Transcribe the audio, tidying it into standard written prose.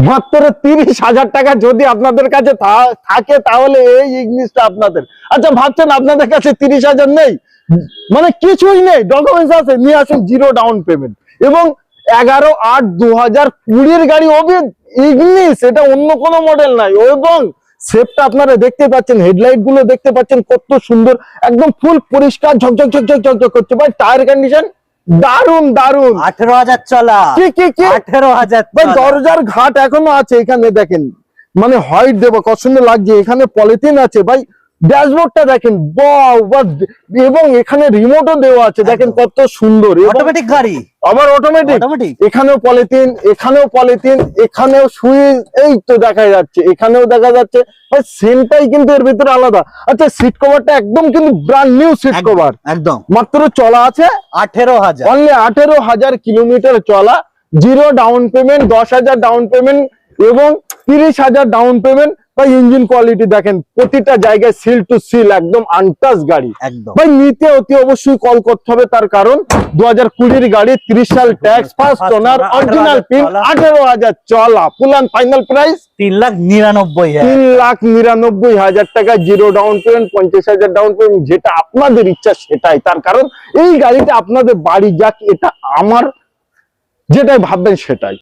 মাত্র 30,000 টাকা যদি আপনাদের কাছে থাকে তাহলে এই ইগনিসটা আপনাদের। আচ্ছা ভাবছেন আপনাদের কাছে 30,000 নেই, মানে কিছুই নেই, ডকুমেন্টস আছে, নিয়ে আসুন, জিরো ডাউন পেমেন্ট এবং 11/8/2020 গাড়ি অভিদ ইগনিস, এটা অন্য কোনো মডেল নাই। এবং সেফটা আপনারা দেখতে পাচ্ছেন, হেডলাইট গুলো দেখতে পাচ্ছেন কত সুন্দর, একদম ফুল পরিষ্কার, ঝকঝক ঝকঝক ঝকঝক করছে ভাই। টায়ার কন্ডিশন দারুন দারুন। 18,000 চলা। কি 18,000 ভাই, দরজার ঘাট এখনো আছে এখানে দেখেন, মানে হোয়াইট দেবো কত সুন্দর লাগছে, এখানে পলিথিন আছে ভাই। ড্যাশবোর্ডটা দেখেন, বাহ, এবং এখানে রিমোটও দেওয়া আছে, দেখেন কত সুন্দর। অটোমেটিক গাড়ি, আবার অটোমেটিক, এখানেও পলিথিন, এখানেও পলিথিন, এখানেও সুইচ, এই তো দেখা যাচ্ছে, এখানেও দেখা যাচ্ছে ভাই। সেনটাই কিন্তু এর ভিতরে আলাদা। আচ্ছা সিট কভারটা একদম কিন্তু ব্র্যান্ড নিউ সিট কভার, একদম। মাত্র চলা আছে 18,000, অনলি 18,000 কিলোমিটার চলা, zero down payment, 10,000 down payment এবং 30,000 ডাউন পেমেন্ট। ভাই ইঞ্জিন কোয়ালিটি দেখেন, প্রতিটা জায়গায় সিল টু সিল, একদম আনটাচ গাড়ি একদম। ভাই। নিতে অতি অবশ্যই কল করতে হবে, তার কারণ 2020 গাড়ি, 30 সাল tax, first owner, original pin, 18,000 চলা, ফুল অ্যান্ড ফাইনাল প্রাইস 3,99,000, 3,99,000 টাকা, zero down payment, 50,000 down payment, যেটা আপনাদের ইচ্ছা সেটাই। তার কারণ এই গাড়িটা আপনাদের বাড়ি যাক, এটা আমার, যেটাই ভাববেন সেটাই।